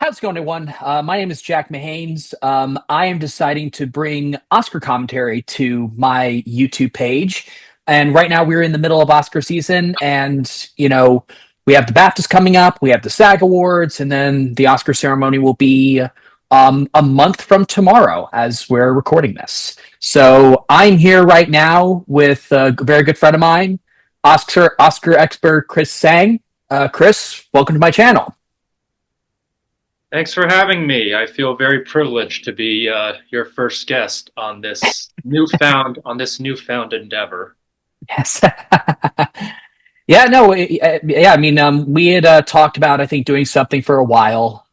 How's it going, everyone? My name is Jack Mahanes. I am deciding to bring Oscar commentary to my YouTube page. And right now we're in the middle of Oscar season, and we have the BAFTAs coming up, we have the SAG Awards, and then the Oscar ceremony will be a month from tomorrow as we're recording this. So I'm here right now with a very good friend of mine, Oscar expert Chris Tsang. Chris, welcome to my channel. Thanks for having me. I feel very privileged to be your first guest on this newfound endeavor. Yes. Yeah, no, yeah. I mean, we had talked about, I think, doing something for a while.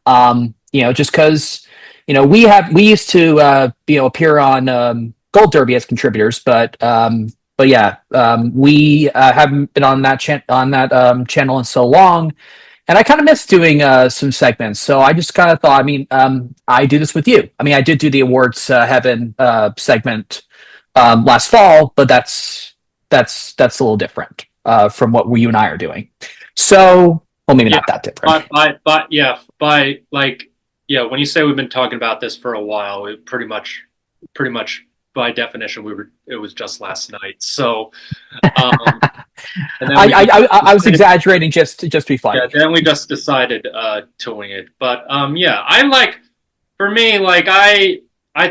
Just because, we used to, appear on Gold Derby as contributors, but yeah, we haven't been on that channel in so long, and I kind of miss doing some segments. So I just kind of thought, I mean, I do this with you. I mean, I did do the awards heaven segment last fall, but that's a little different from what you and I are doing. So, well, maybe Yeah, not that different. when you say we've been talking about this for a while, it pretty much by definition it was just last night. So, um, and then I was exaggerating just to be yeah, funny. then we just decided to wing it. But yeah, I'm like, for me, like I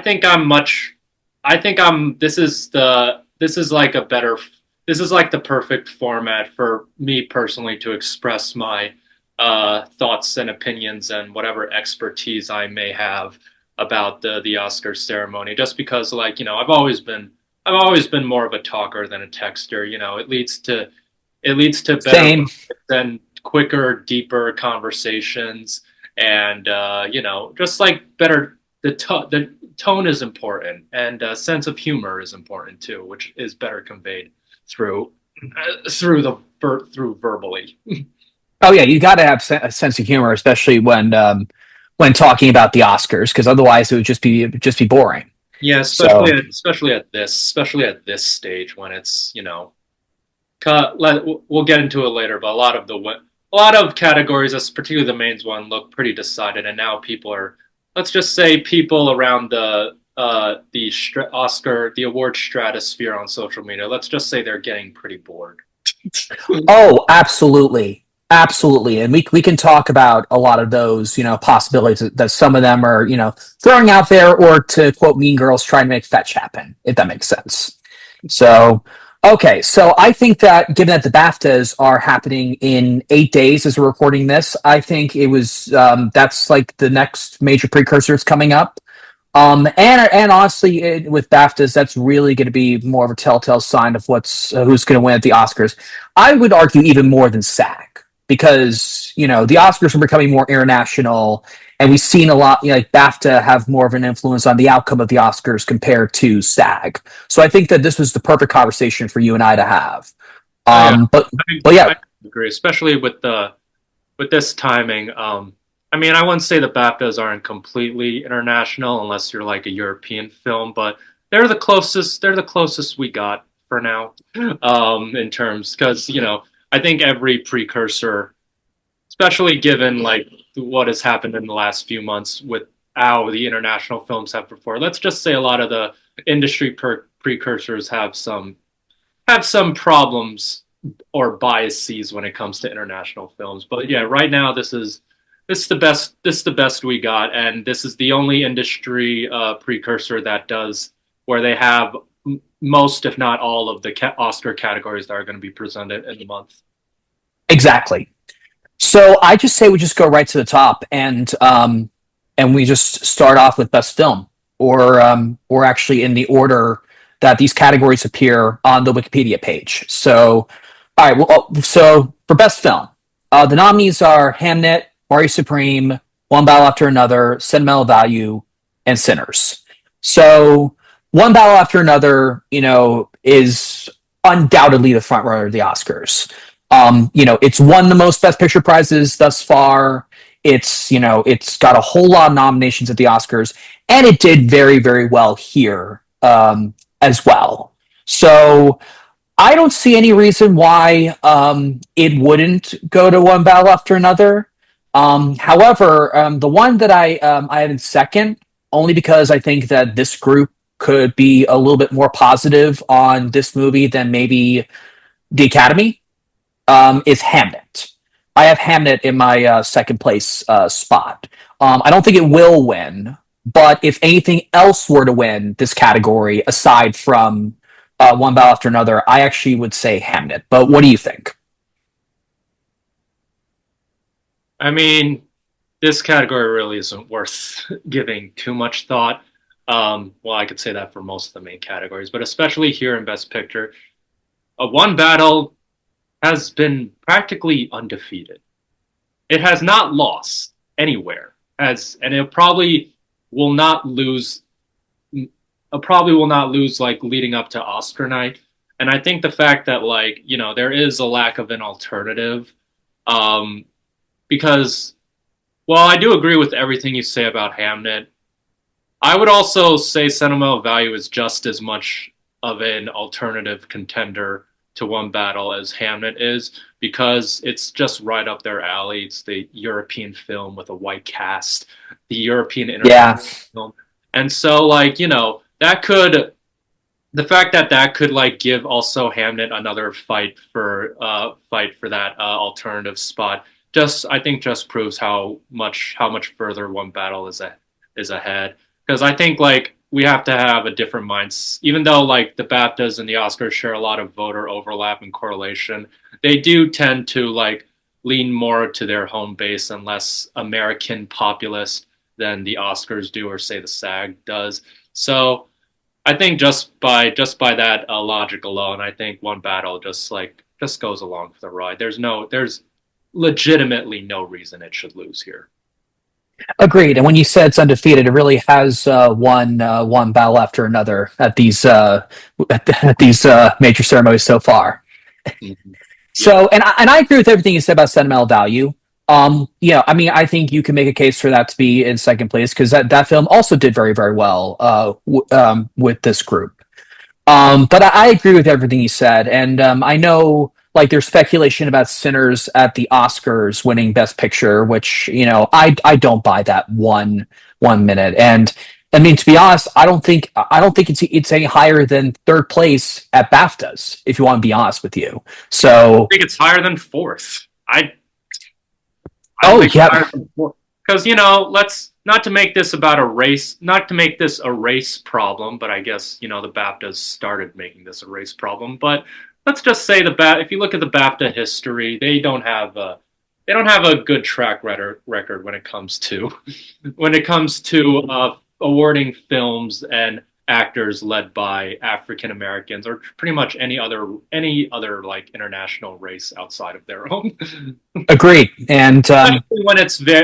think I'm much. I think I'm. This is like a better. This is like the perfect format for me personally to express my thoughts and opinions and whatever expertise I may have about the Oscar ceremony. Just because, like, I've always been more of a talker than a texter. It leads to better Same. than quicker, deeper conversations, and just like better. The tone is important, and sense of humor is important too, which is better conveyed through through verbally. Oh yeah, you got to have a sense of humor, especially when talking about the Oscars, because otherwise it would just be boring. Yeah, So especially at this stage when it's we'll get into it later, but a lot of categories, particularly the mains one, look pretty decided, and now let's just say people around the award stratosphere on social media. Let's just say they're getting pretty bored. oh, absolutely. Absolutely. And we can talk about a lot of those, possibilities that some of them are, throwing out there, or to quote Mean Girls, trying to make fetch happen, if that makes sense. So, okay. So I think that given that the BAFTAs are happening in 8 days as we're recording this, I think that's like the next major precursor is coming up. And honestly, with BAFTAs, that's really going to be more of a telltale sign of who's going to win at the Oscars. I would argue even more than SAG, because the Oscars are becoming more international, and we've seen a lot, like BAFTA have more of an influence on the outcome of the Oscars compared to SAG. So I think that this was the perfect conversation for you and I to have. Oh yeah, But yeah, I agree, especially with this timing. I mean, I wouldn't say the BAFTAs aren't completely international unless you're like a European film, but they're the closest. They're the closest we got for now, in terms, because I think every precursor, especially given like what has happened in the last few months with how the international films have performed. Let's just say a lot of the industry precursors have some problems or biases when it comes to international films. But yeah, right now this is the best we got, and this is the only industry precursor that does where they have most, if not all, of the Oscar categories that are going to be presented in the month. exactly. So I just say we just go right to the top, and we just start off with best film, or actually in the order that these categories appear on the Wikipedia page. So, all right. Well, so for best film, the nominees are Hamnet, Mari Supreme, One Battle After Another, Sentimental Value, and Sinners. So One Battle After Another, is undoubtedly the front runner of the Oscars. It's won the most Best Picture prizes thus far. It's got a whole lot of nominations at the Oscars, and it did very, very well here as well. So I don't see any reason why it wouldn't go to One Battle After Another. However, the one that I have in second, only because I think that this group could be a little bit more positive on this movie than maybe the Academy, is Hamnet. I have Hamnet in my second place spot. I don't think it will win, but if anything else were to win this category aside from One Battle After Another, I actually would say Hamnet. But what do you think? I mean, this category really isn't worth giving too much thought. Well, I could say that for most of the main categories, but especially here in Best Picture, One Battle has been practically undefeated. It has not lost anywhere, as and it probably will not lose. It probably will not lose like leading up to Oscar night. And I think the fact that like there is a lack of an alternative, um, because while I do agree with everything you say about Hamnet, I would also say Sentimental Value is just as much of an alternative contender to One Battle as Hamnet is because it's just right up their alley. It's the European film with a white cast, the European Yeah, international film. And so, like, that could, the fact that that could, like, give also Hamnet another fight for that alternative spot just, I think, just proves how much further One Battle is ahead because I think like we have to have a different minds. Even though like the BAFTAs and the Oscars share a lot of voter overlap and correlation, they do tend to like lean more to their home base and less American populist than the Oscars do, or say the SAG does. So I think just by that logic alone, I think One Battle just goes along for the ride. There's legitimately no reason it should lose here. agreed. And when you said it's undefeated, it really has won one battle after another at these major ceremonies so far. Mhm. Yeah. So, and I agree with everything you said about sentimental value. Yeah, I mean, I think you can make a case for that to be in second place because that film also did very, very well with this group. But I agree with everything you said, and I know like there's speculation about Sinners at the Oscars winning Best Picture, which I don't buy that one minute. And I mean, to be honest, I don't think it's any higher than third place at BAFTAs. If you want to be honest with you, I so think it's higher than fourth. I oh think it's yeah, higher than fourth because let's not to make this about a race, not to make this a race problem, but I guess the BAFTAs started making this a race problem. But let's just say if you look at the BAFTA history, they don't have a good record when it comes to awarding films and actors led by African Americans or pretty much any other like international race outside of their own. agreed. And Especially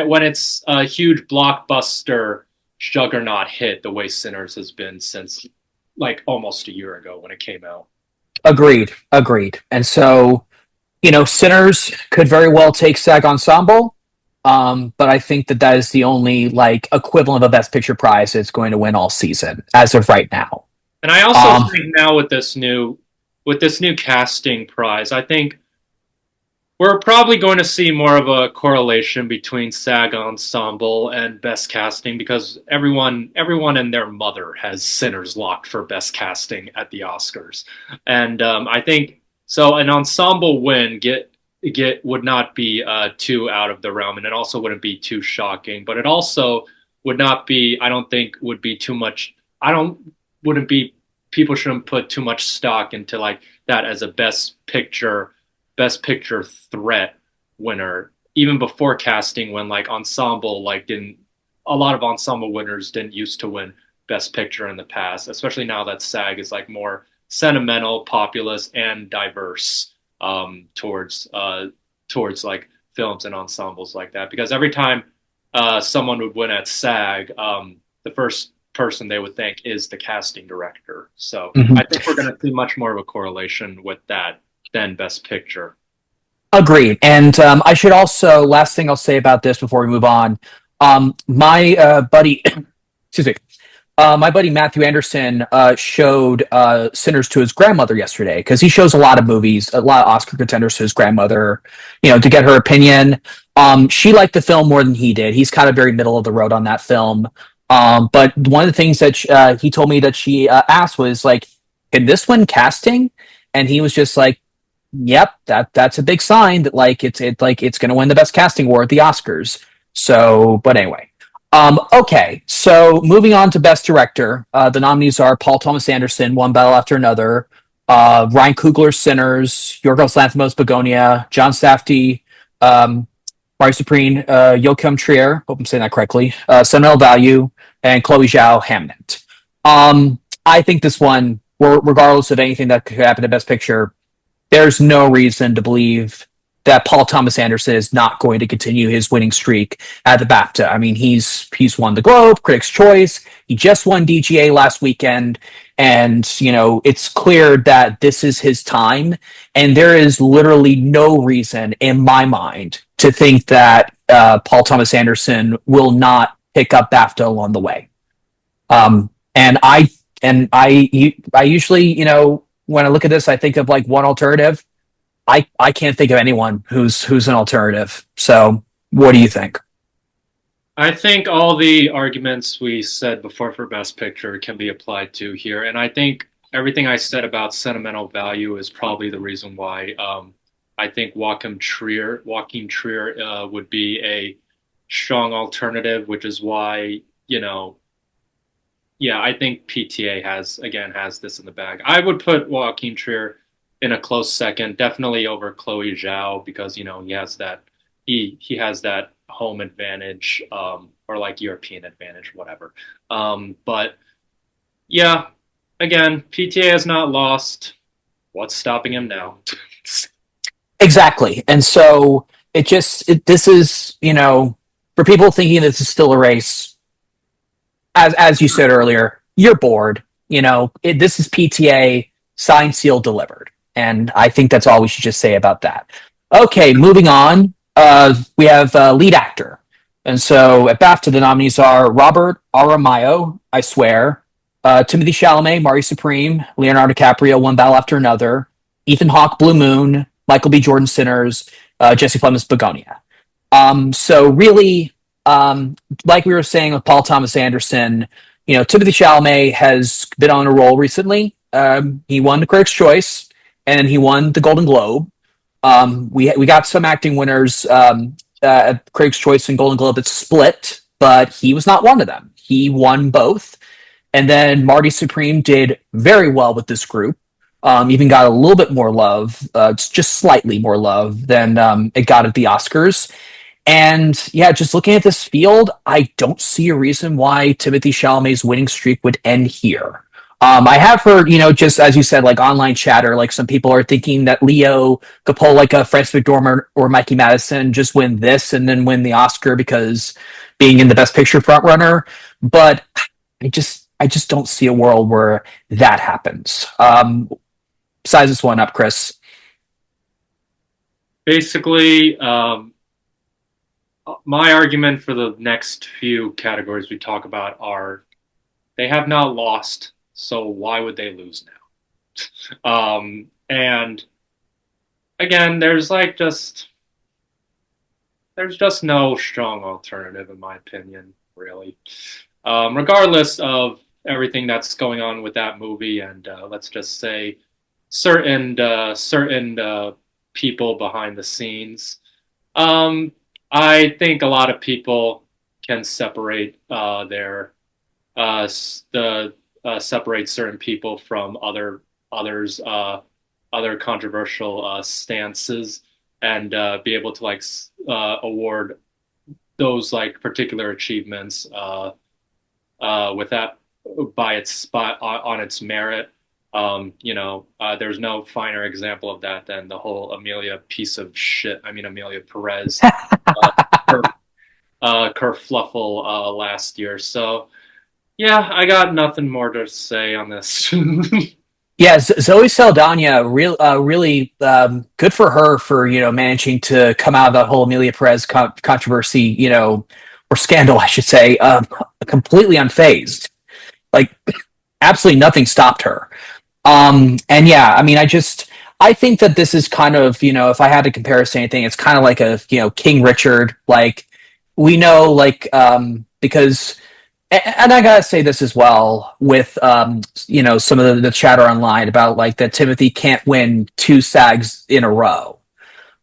when it's a huge blockbuster juggernaut hit the way Sinners has been since like almost a year ago when it came out. agreed. And so Sinners could very well take SAG Ensemble. But I think that is the only like equivalent of a Best Picture prize it's going to win all season as of right now. And I also Um, think now with this new casting prize, I think we're probably going to see more of a correlation between SAG Ensemble and Best Casting because everyone and their mother has Sinners locked for Best Casting at the Oscars, and I think so. An ensemble win get would not be too out of the realm, and it also wouldn't be too shocking. But it also would not be. I don't think would be too much. I don't wouldn't be. People shouldn't put too much stock into like that as a best picture threat winner even before casting when like ensemble like didn't a lot of ensemble winners didn't used to win best picture in the past, especially now that SAG is like more sentimental, populist, and diverse towards like films and ensembles like that, because every time someone would win at SAG, the first person they would think is the casting director. So mhm. I think we're going to see much more of a correlation with that than Best Picture. Agreed. And I should also, last thing I'll say about this before we move on, my buddy, excuse me, My buddy Matthew Anderson showed Sinners to his grandmother yesterday because he shows a lot of movies, a lot of Oscar contenders to his grandmother, to get her opinion. She liked the film more than he did. He's kind of very middle of the road on that film. But one of the things that he told me that she asked was like, "Can this win casting?" And he was just like, "Yep, that's a big sign that it's going to win the best casting award at the Oscars." So, but anyway. Okay, so moving on to Best Director, the nominees are Paul Thomas Anderson, One Battle After Another, Ryan Coogler's Sinners, Yorgos Lanthimos' Begonia, John Safdie, Mari Supreme, Joachim Trier, hope I'm saying that correctly, Sentimental Value, and Chloe Zhao Hamnet. I think this one, regardless of anything that could happen to Best Picture, there's no reason to believe that Paul Thomas Anderson is not going to continue his winning streak at the BAFTA. I mean, he's won the Globe, Critics' Choice. He just won DGA last weekend, and it's clear that this is his time. And there is literally no reason in my mind to think that Paul Thomas Anderson will not pick up BAFTA along the way. And I usually, when I look at this, I think of like one alternative. I can't think of anyone who's an alternative. So, what do you think? I think all the arguments we said before for Best Picture can be applied to here, and I think everything I said about sentimental value is probably the reason why I think Joachim Trier would be a strong alternative, which is why yeah, I think PTA has this in the bag. I would put Joachim Trier in a close second, definitely over Chloe Zhao because he has that home advantage or like European advantage, whatever. But yeah, again, PTA has not lost. What's stopping him now? Exactly. And so this is, for people thinking this is still a race, as you said earlier, you're bored. This is PTA, signed, sealed, delivered. And I think that's all we should just say about that. Okay, moving on. We have lead actor. And so at BAFTA, the nominees are Robert Aramayo, I Swear, Timothy Chalamet, Mari Supreme, Leonardo DiCaprio, One Battle After Another, Ethan Hawke, Blue Moon, Michael B. Jordan, Sinners, Jesse Plemons, Begonia. So really, like we were saying with Paul Thomas Anderson, Timothy Chalamet has been on a roll recently. He won the Critics' Choice, and he won the Golden Globe. We got some acting winners at Critics' Choice and Golden Globe. It's split, but he was not one of them. He won both. And then Marty Supreme did very well with this group. Even got a little bit more love, just slightly more love than it got at the Oscars. And yeah, just looking at this field, I don't see a reason why Timothy Chalamet's winning streak would end here. I have heard, just as you said, like online chatter, like some people are thinking that Leo could pull like a Francis McDormand or Mikey Madison, just win this and then win the Oscar because being in the Best Picture frontrunner. But I just don't see a world where that happens. Size this one up, Chris. Basically, my argument for the next few categories we talk about are they have not lost, so why would they lose now? And again, there's just no strong alternative in my opinion, really. Regardless of everything that's going on with that movie, and let's just say certain people behind the scenes. I think a lot of people can separate separate certain people from other controversial stances, and be able to award those like particular achievements with that by its spot on its merit. There's no finer example of that than the whole Amelia Perez kerfluffle last year. So yeah, I got nothing more to say on this. Yeah, Zoe Saldana, really good for her for managing to come out of that whole Amelia Perez controversy, or scandal, I should say, completely unfazed. Like absolutely nothing stopped her. And yeah, I mean, I think that this is kind of, if I had to compare us to anything, it's kind of like a, King Richard. Like we know, like, because, and I gotta say this as well with, some of the chatter online about like that Timothy can't win two SAGs in a row.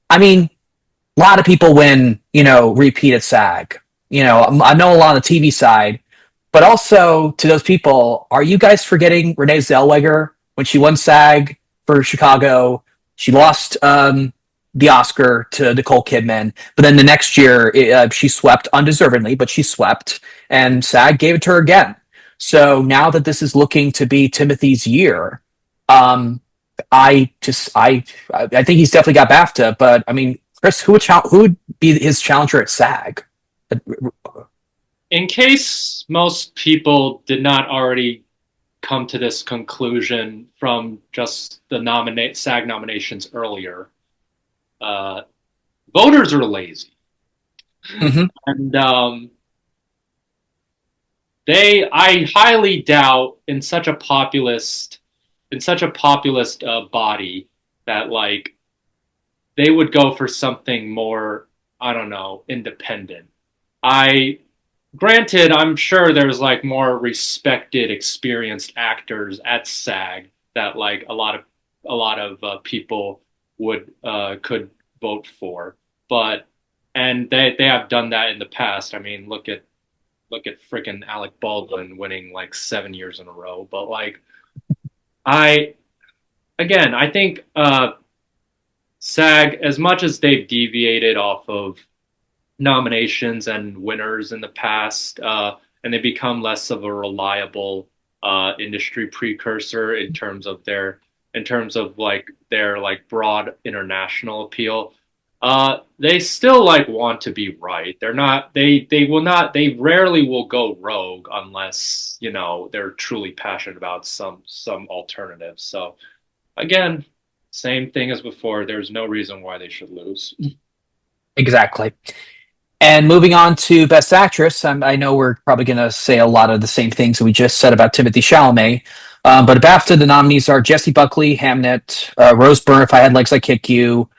I mean, a lot of people win, repeat at SAG. I know a lot on the TV side, but also to those people, are you guys forgetting Renee Zellweger when she won SAG for Chicago? She lost the Oscar to Nicole Kidman, but then the next year she swept undeservedly, but she swept, and SAG gave it to her again. So now that this is looking to be Timothy's year, um, I think he's definitely got BAFTA, but I mean, Chris, who would be his challenger at SAG? In case most people did not already come to this conclusion from just the nominate SAG nominations earlier, uh, voters are lazy, Mm-hmm. and I highly doubt in such a populist body that like they would go for something more, I don't know, independent. I Granted, I'm sure there's like more respected, experienced actors at SAG that like a lot of people would could vote for, but and they have done that in the past. I mean, look at freaking Alec Baldwin winning like 7 years in a row. But like I I think SAG, as much as they've deviated off of nominations and winners in the past, and they become less of a reliable industry precursor in terms of like their like broad international appeal. They still like want to be right. They're not. They will not. They rarely will go rogue unless they're truly passionate about some alternative. So again, same thing as before. There's no reason why they should lose. Exactly. And moving on to Best Actress, I know we're probably going to say a lot of the same things that we just said about Timothy Chalamet. But at BAFTA, the nominees are Jessie Buckley, Hamnet, Rose Byrne, If I Had Legs, I'd Kick You,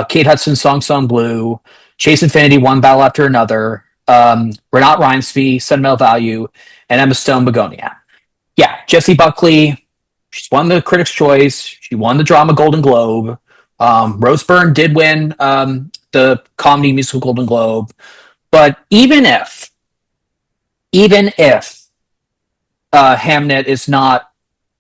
Kate Hudson, Song Song Blue, Chase Infinity, One Battle After Another, Renat Reinsve, Sentimental Value, and Emma Stone, Begonia. Yeah, Jessie Buckley, she's won the Critics' Choice. She won the Drama Golden Globe. Rose Byrne did win the Comedy Musical Golden Globe. But even if Hamnet is not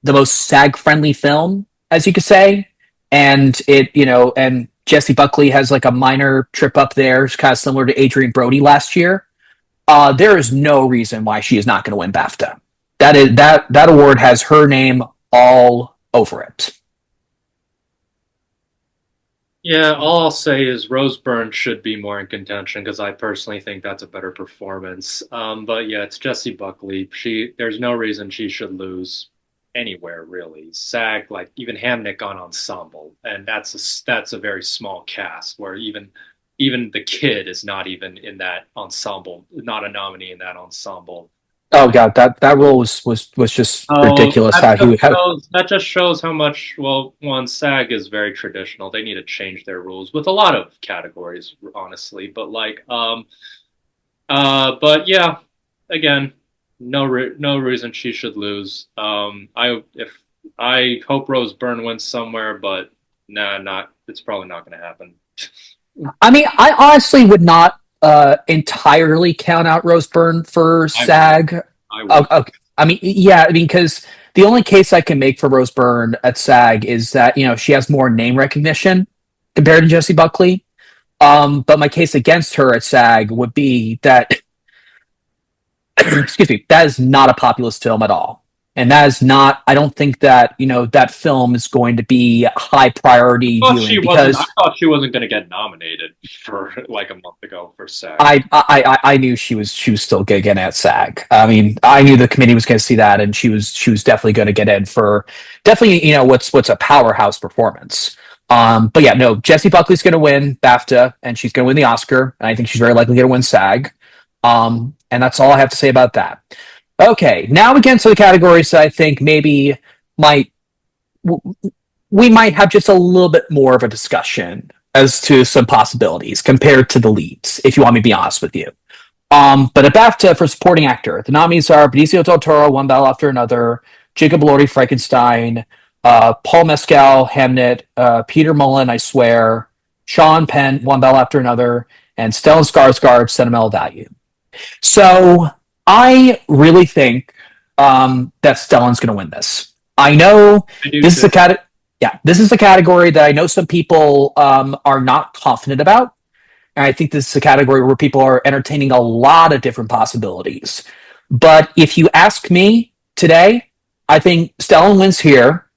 the most SAG-friendly film, as you could say, and and Jessie Buckley has like a minor trip up there, kind of similar to Adrian Brody last year. There is no reason why she is not going to win BAFTA. That award has her name all over it. Yeah, all I'll say is Rose Byrne should be more in contention because I personally think that's a better performance. But yeah, it's Jessie Buckley. There's no reason she should lose anywhere really. SAG, like even Hamnick on ensemble, and that's a very small cast where even the kid is not even in that ensemble, not a nominee in that ensemble. Oh god, that role was just Oh, ridiculous. How he how that just shows how much. Well, one SAG is very traditional. They need to change their rules with a lot of categories, honestly. But like, but yeah, again, no reason she should lose. I hope Rose Byrne wins somewhere, but nah, not. It's probably not going to happen. I mean, I honestly would not entirely count out Rose Byrne for I would. SAG. I would. Okay. I mean, yeah, I mean, because the only case I can make for Rose Byrne at SAG is that she has more name recognition compared to Jessie Buckley. But my case against her at SAG would be that, excuse me, that is not a populist film at all. And that is not, I don't think that, that film is going to be high priority viewing I because thought she wasn't going to get nominated for like a month ago for SAG. I knew she was still going to get at SAG. I mean, I knew the committee was going to see that, and she was definitely going to get in for definitely what's a powerhouse performance. But yeah, no, Jessie Buckley's going to win BAFTA, and she's going to win the Oscar, and I think she's very likely going to win SAG. And that's all I have to say about that. Okay, now we get into the categories that I think maybe might we might have just a little bit more of a discussion as to some possibilities compared to the leads, if you want me to be honest with you. But a BAFTA for supporting actor. The nominees are Benicio del Toro, One Battle After Another, Jacob Elordi, Frankenstein, Paul Mescal, Hamnet, Peter Mullen, I Swear, Sean Penn, One Battle After Another, and Stellan Skarsgård, Sentimental Value. So I really think that Stellan's going to win this. I know I do this is too. a yeah, this is a category that I know some people are not confident about, and I think this is a category where people are entertaining a lot of different possibilities. But if you ask me today, I think Stellan wins here.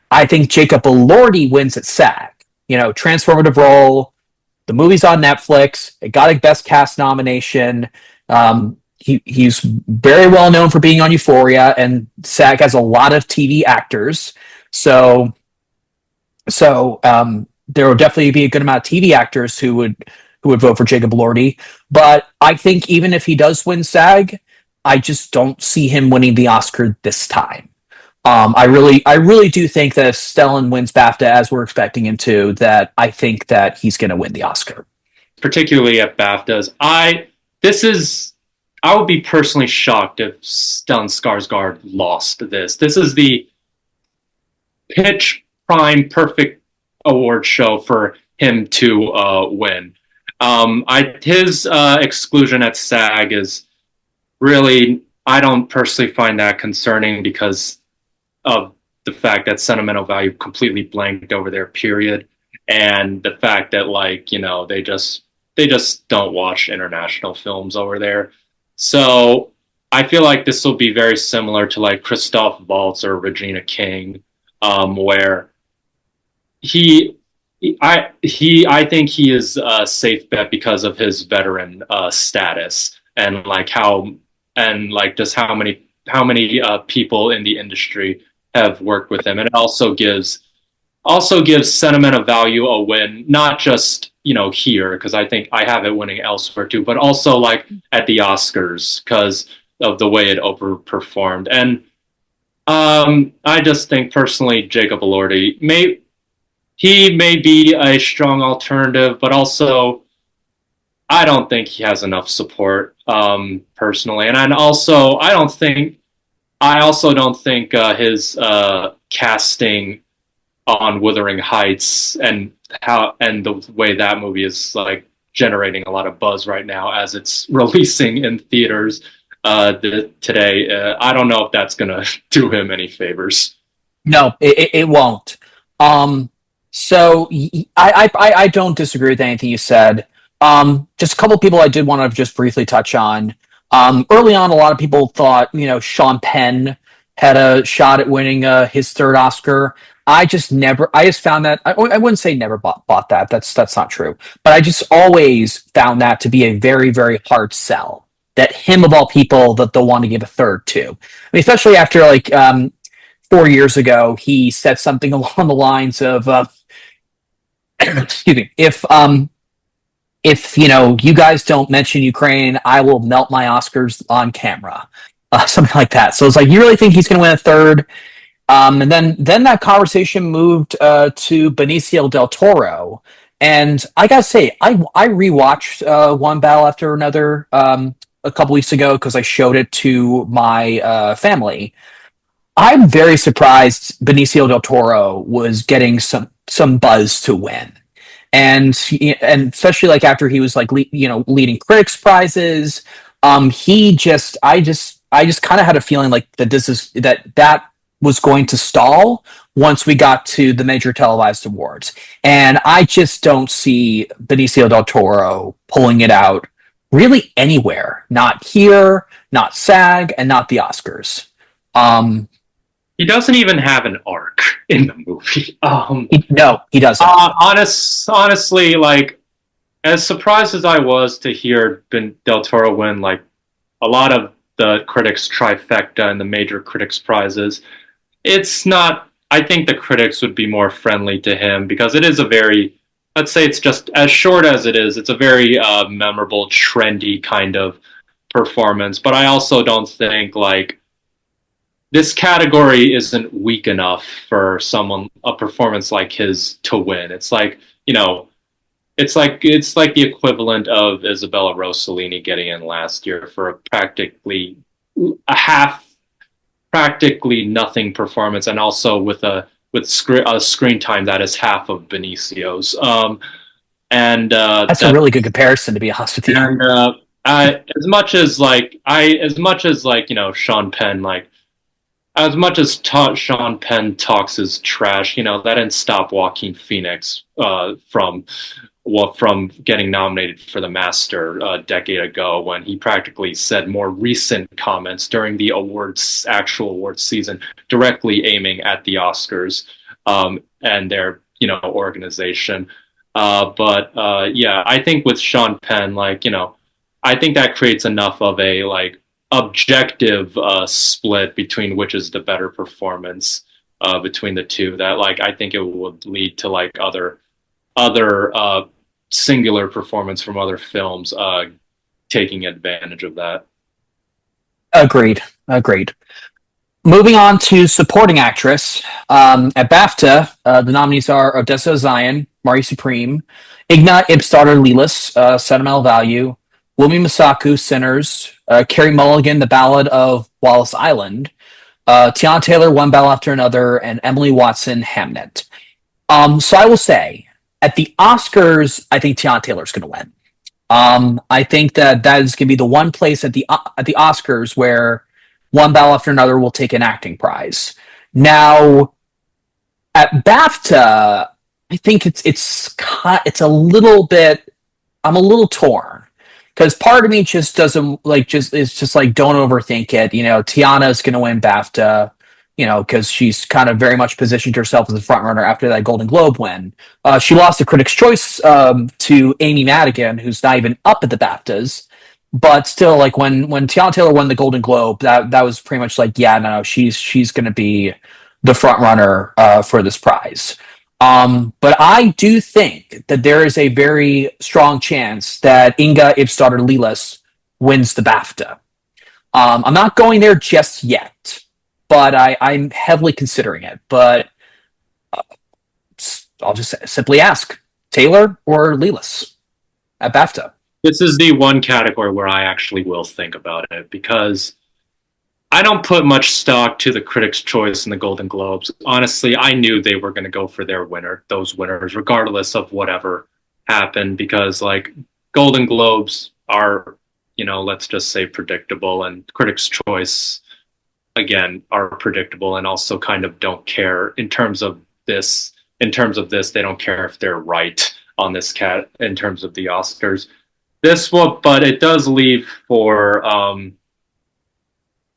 I think Jacob Elordi wins at SAG. You know, transformative role. The movie's on Netflix. It got a Best Cast nomination. He's very well known for being on Euphoria, and SAG has a lot of TV actors. So there will definitely be a good amount of TV actors who would vote for Jacob Elordi. But I think even if he does win SAG, I just don't see him winning the Oscar this time. I really do think that if Stellan wins BAFTA as we're expecting him to, that I think that he's going to win the Oscar. Particularly at BAFTAs. This is I would be personally shocked if Stellan Skarsgård lost this. This is the pitch prime perfect award show for him to win. His exclusion at SAG is really, I don't personally find that concerning because of the fact that sentimental value completely blanked over their period, and the fact that they just don't watch international films over there. So I feel like this will be very similar to like Christoph Waltz or Regina King, where he I think he is a safe bet because of his veteran status, and just how many people in the industry have worked with him, and it also gives sentimental value a win, not just here, because I think I have it winning elsewhere too, but also like at the Oscars because of the way it overperformed. And I just think personally Jacob Elordi may be a strong alternative, but also I don't think he has enough support personally, and I also don't think his casting on Wuthering Heights and the way that movie is like generating a lot of buzz right now as it's releasing in theaters today. I don't know if that's gonna do him any favors. No, it won't. Um, I don't disagree with anything you said. Just a couple of people I did want to just briefly touch on. Early on, a lot of people thought Sean Penn had a shot at winning his third Oscar. I just found that I wouldn't say never bought that. That's not true. But I just always found that to be a very very hard sell. That him of all people that they'll want to give a third to. I mean, especially after 4 years ago, he said something along the lines of, "Excuse me, if you guys don't mention Ukraine, I will melt my Oscars on camera," something like that. So it's like, you really think he's going to win a third? And then that conversation moved to Benicio del Toro, and I gotta say, I rewatched One Battle After Another a couple weeks ago because I showed it to my family. I'm very surprised Benicio del Toro was getting some buzz to win, and especially like after he was like leading critics prizes. I just kind of had a feeling like that was going to stall once we got to the major televised awards, and I just don't see Benicio del Toro pulling it out really anywhere. Not here, not SAG, and not the Oscars. Um, He doesn't even have an arc in the movie. no, he doesn't. Honestly, like as surprised as I was to hear Del Toro win, like a lot of the critics trifecta and the major critics prizes, it's not. I think the critics would be more friendly to him because it is a very, let's say it's just as short as it is. It's a very memorable, trendy kind of performance, but I also don't think like this category isn't weak enough for someone a performance like his to win. It's like, you know, it's like the equivalent of Isabella Rossellini getting in last year for a a half practically nothing performance, and also with a screen time that is half of Benicio's. And That's a that really good comparison, to be honest with you. and I as much as like, you know, Sean Penn, like as much as Sean Penn talks his trash, you know, that didn't stop Joaquin Phoenix from getting nominated for the Master a decade ago, when he practically said more recent comments during the actual awards season, directly aiming at the Oscars and their, you know, organization. But yeah, I think with Sean Penn, like, you know, I think that creates enough of a like objective split between which is the better performance between the two, that like I think it would lead to like other singular performance from other films taking advantage of that. Agreed. Agreed. Moving on to supporting actress. At BAFTA, the nominees are Odessa Zion, Mari Supreme, Igna Ibsdottir Lelis, Sentimental Value, Wumi Masaku, Sinners, Carrie Mulligan, The Ballad of Wallace Island, Tiana Taylor, One Battle After Another, and Emily Watson, Hamnet. So I will say, at the Oscars, I think Tiana Taylor's going to win. I think that that is going to be the one place at the Oscars where One Battle After Another will take an acting prize. Now, at BAFTA, I think it's a little bit. I'm a little torn because part of me just doesn't like just it's just like don't overthink it. You know, Tiana's going to win BAFTA. You know, because she's kind of very much positioned herself as a front runner after that Golden Globe win. She lost the Critics' Choice to Amy Madigan, who's not even up at the BAFTAs. But still, like when Tiana Taylor won the Golden Globe, that was pretty much like, yeah, no, she's going to be the front runner for this prize. But I do think that there is a very strong chance that Inga Ibsdottir Lelis wins the BAFTA. I'm not going there just yet, but I'm heavily considering it. But I'll just simply ask Taylor or Lelis at BAFTA. This is the one category where I actually will think about it, because I don't put much stock to the Critics' Choice and the Golden Globes. Honestly, I knew they were going to go for those winners, regardless of whatever happened, because like Golden Globes are, you know, let's just say predictable, and Critics' Choice again are predictable and also kind of don't care in terms of this. In terms of this, they don't care if they're right on this cat in terms of the Oscars. This one, but it does leave for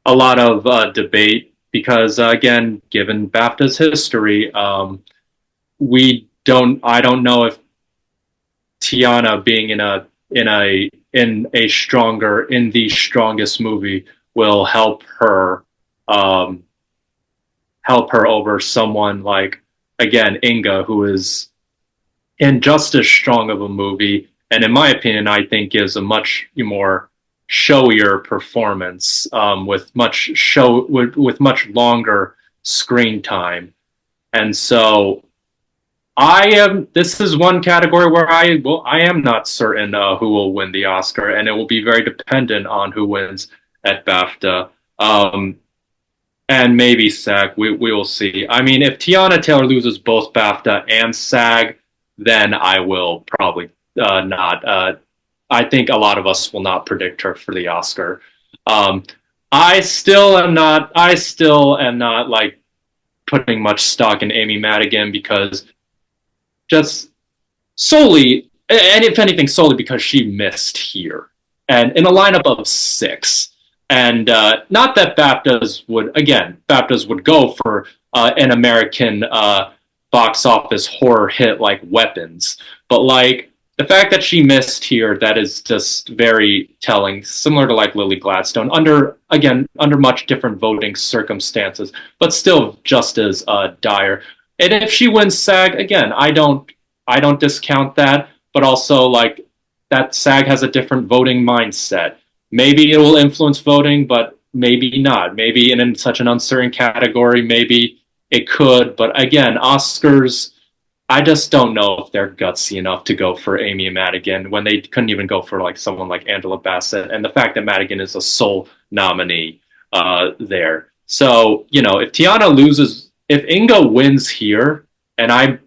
a lot of debate because, again, given BAFTA's history, we don't. I don't know if Tiana being in a stronger in the strongest movie will help her over someone like, again, Inga, who is in just as strong of a movie, and in my opinion, I think gives a much more showier performance with much longer screen time. And so this is one category where I am not certain who will win the Oscar, and it will be very dependent on who wins at BAFTA. And maybe SAG. We will see. I mean, if Tiana Taylor loses both BAFTA and SAG, then I will probably not. I think a lot of us will not predict her for the Oscar. I still am not. I still am not like putting much stock in Amy Madigan, because just solely, and if anything, solely because she missed here and in a lineup of 6. And not that BAFTAs would go for an American box office horror hit like Weapons, but like the fact that she missed here, that is just very telling. Similar to like Lily Gladstone, under much different voting circumstances, but still just as dire. And if she wins SAG, again, I don't discount that, but also like that SAG has a different voting mindset. maybe it will influence voting, but maybe not. Maybe in such an uncertain category, maybe it could. But again, Oscars, I just don't know if they're gutsy enough to go for Amy Madigan when they couldn't even go for like someone like Angela Bassett, and the fact that Madigan is a sole nominee there. So if Tiana loses, if Inga wins here, and I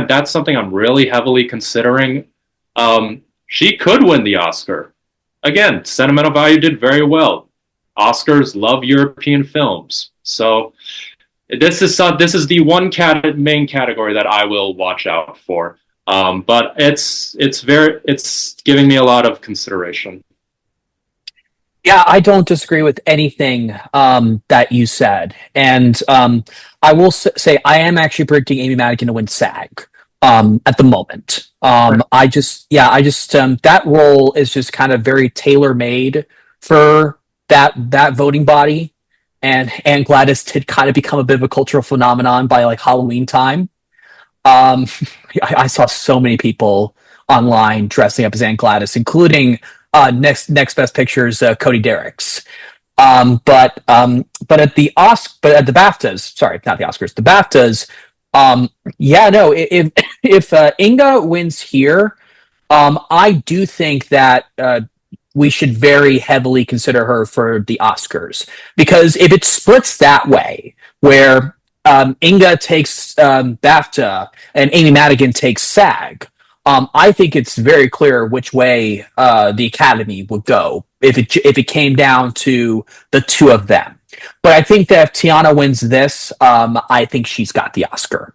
that's something I'm really heavily considering. She could win the Oscar. Again, Sentimental Value did very well. Oscars love European films, so this is the one main category that I will watch out for. But it's giving me a lot of consideration. Yeah, I don't disagree with anything that you said, and I will say I am actually predicting Amy Madigan to win SAG at the moment. Right. I just that role is just kind of very tailor made for that voting body, and Gladys did kind of become a bit of a cultural phenomenon by like Halloween time. Um, I saw so many people online dressing up as Aunt Gladys, including next best pictures Cody Derricks. But at the BAFTAs, sorry, not the Oscars, the BAFTAs. Yeah, no, if Inga wins here, I do think that we should very heavily consider her for the Oscars, because if it splits that way, where Inga takes BAFTA and Amy Madigan takes SAG, I think it's very clear which way the Academy would go if it came down to the two of them. But I think that if Tiana wins this, I think she's got the Oscar.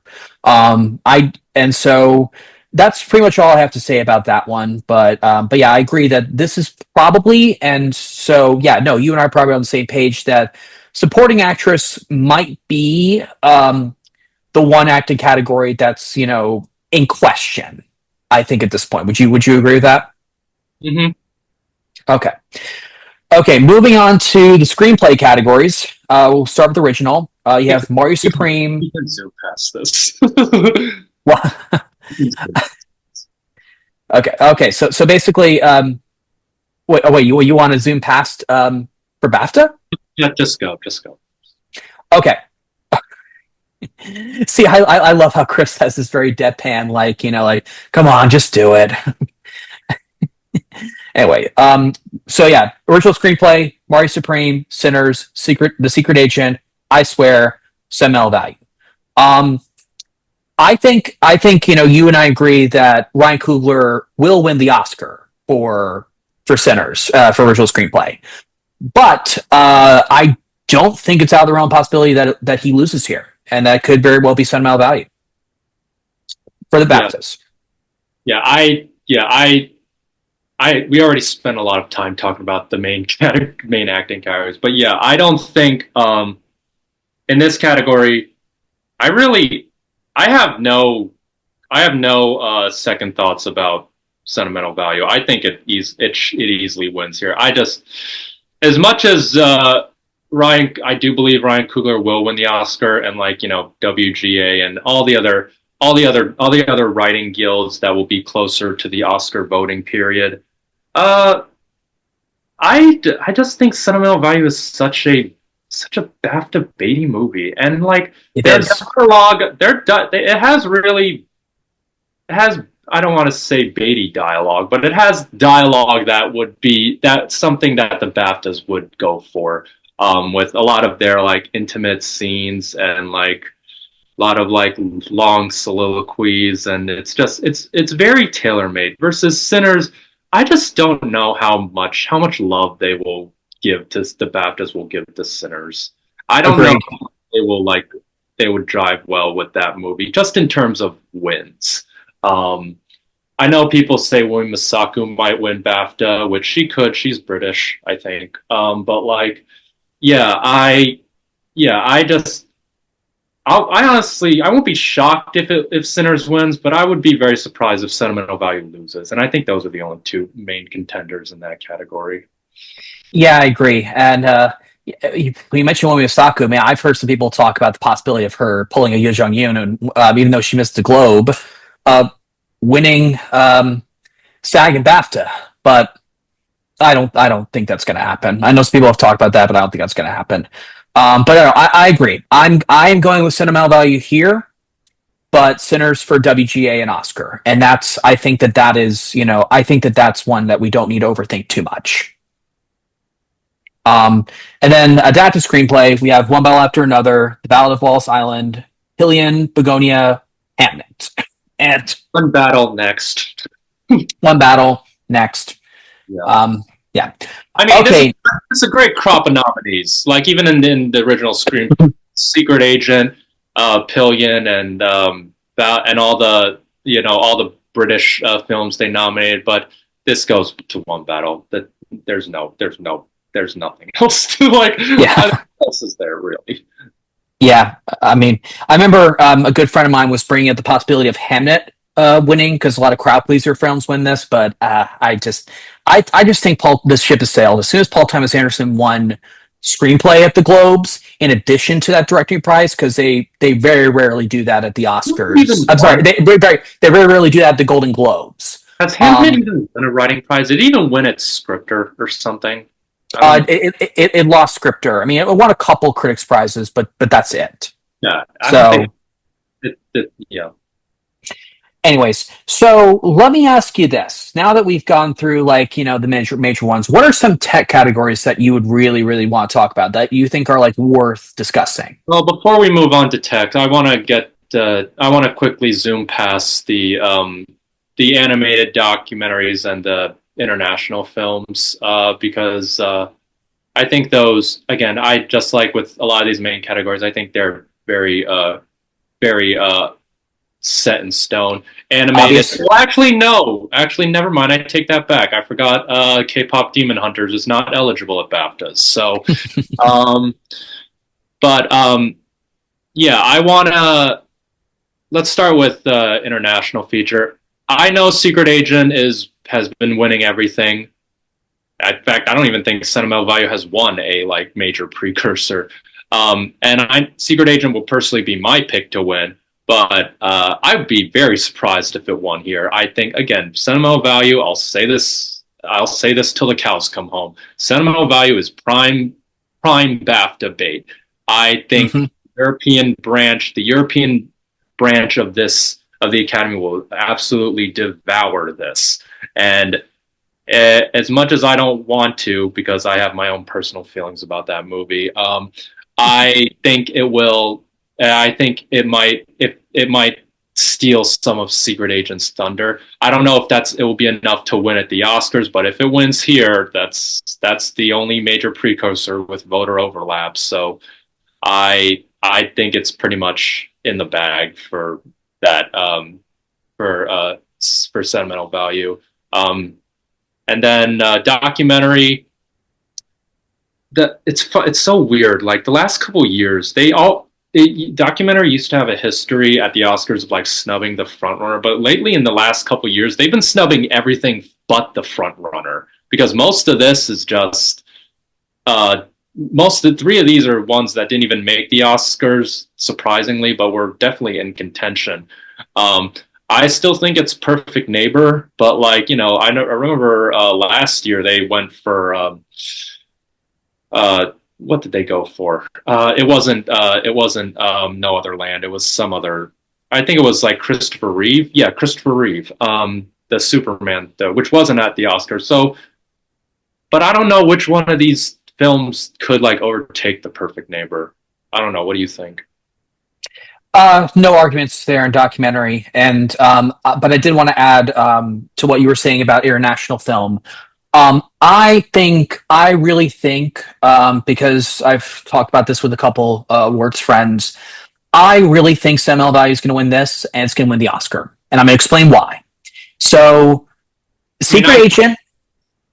So that's pretty much all I have to say about that one. But yeah, I agree that this is probably, and so yeah, no, you and I are probably on the same page that supporting actress might be the one acting category that's in question. I think at this point, would you agree with that? Mm-hmm. Okay. Okay, moving on to the screenplay categories. We'll start with original. You have Mario Supreme. You can zoom past this. Well, okay. So basically, wait. You want to zoom past for BAFTA? Yeah, just go. Okay. See, I love how Chris has this very deadpan, like come on, just do it. Anyway, so yeah, original screenplay: Mario Supreme, Sinners, The Secret Agent, I Swear, Sentimental Value. Um, I think you and I agree that Ryan Coogler will win the Oscar for Sinners for original screenplay, but I don't think it's out of the realm possibility that he loses here, and that could very well be Sentimental Value for the Yeah, BAFTAs. yeah. We already spent a lot of time talking about the main acting categories, but yeah, I don't think in this category, I really, I have no, I have no second thoughts about Sentimental Value. I think it easily wins here. As much as I do believe Ryan Coogler will win the Oscar, and WGA and all the other writing guilds that will be closer to the Oscar voting period. Uh, I just think Sentimental Value is such a BAFTA baity movie, and It their is. dialogue, it has I don't want to say baity dialogue, but it has dialogue that's something that the BAFTAs would go for, with a lot of their intimate scenes and a lot of long soliloquies, and it's very tailor made. Versus Sinners, I just don't know how much love the BAFTAs will give to Sinners. I don't know Agreed. if they would drive well with that movie, just in terms of wins. Um, I know people say Wumi Masaku might win BAFTA, which she could. She's British, I think. But yeah, I just I honestly, I won't be shocked if Sinners wins, but I would be very surprised if Sentimental Value loses. And I think those are the only two main contenders in that category. Yeah, I agree. And you mentioned Wumi Osako. Man, I've heard some people talk about the possibility of her pulling a Yoo Jong Yoon, and even though she missed the Globe, uh, winning SAG and BAFTA. But I don't think that's going to happen. I know some people have talked about that, but I don't think that's going to happen. But I agree. I am going with sentimental value here, but Sinners for WGA and Oscar, and that's I think that is I think that that's one that we don't need to overthink too much. And then adapted screenplay, we have One Battle After Another, The Ballad of Wallace Island, Hillian, Begonia, Hamnet, and One battle next. One Battle next. Yeah. Yeah. I mean, Okay. this is a great crop of nominees. Like even in the original screen, Secret Agent, Pillion, and all the all the British films they nominated. But this goes to One Battle. That there's nothing else to like. Yeah. What else is there really? Yeah, I mean, I remember a good friend of mine was bringing up the possibility of Hamnet winning because a lot of crowd pleaser films win this, but I just think this ship has sailed. As soon as Paul Thomas Anderson won screenplay at the Globes, in addition to that directing prize, because they very rarely do that at the Oscars. I'm sorry, they very rarely do that at the Golden Globes. Has Hamnet even won a writing prize? Did it even win its scripter or something? It lost scripter. I mean, it won a couple critics prizes, but that's it. Yeah. So yeah. anyways, so let me ask you this. Now that we've gone through the major ones, what are some tech categories that you would really want to talk about that you think are like worth discussing? Well, before we move on to tech, I want to quickly zoom past the animated documentaries and the international films because I think those again, I just like with a lot of these main categories, I think they're very set in stone. Animated. Obviously. Well, actually, no. Actually, never mind. I take that back. I forgot. K-pop Demon Hunters is not eligible at BAFTA. So, but yeah, I want to. Let's start with international feature. I know Secret Agent has been winning everything. In fact, I don't even think Sentimental Value has won a major precursor. Secret Agent will personally be my pick to win. But I would be very surprised if it won here. I think again, sentimental value. I'll say this till the cows come home. Sentimental value is prime BAFTA bait. I think the European branch of the Academy will absolutely devour this. And as much as I don't want to, because I have my own personal feelings about that movie, I think it will. I think it might steal some of Secret Agent's thunder. I don't know if it will be enough to win at the Oscars, but if it wins here, that's the only major precursor with voter overlap. So I think it's pretty much in the bag for that for sentimental value. And then documentary. It's so weird. Like the last couple of years, documentary used to have a history at the Oscars of snubbing the front runner, but lately in the last couple of years, they've been snubbing everything but the front runner because most of this is just most of the three of these are ones that didn't even make the Oscars, surprisingly, but were definitely in contention. I still think it's Perfect Neighbor, but I remember last year they went for what did they go for? It wasn't No Other Land. It was some other. I think it was Christopher Reeve. Yeah, Christopher Reeve. The Superman, which wasn't at the Oscars. So, but I don't know which one of these films could overtake The Perfect Neighbor. I don't know. What do you think? No arguments there in documentary, and but I did want to add to what you were saying about international film. I really think, because I've talked about this with a couple Works friends, I really think Sentimental Value is going to win this, and it's going to win the Oscar, and I'm going to explain why. So, Secret Agent.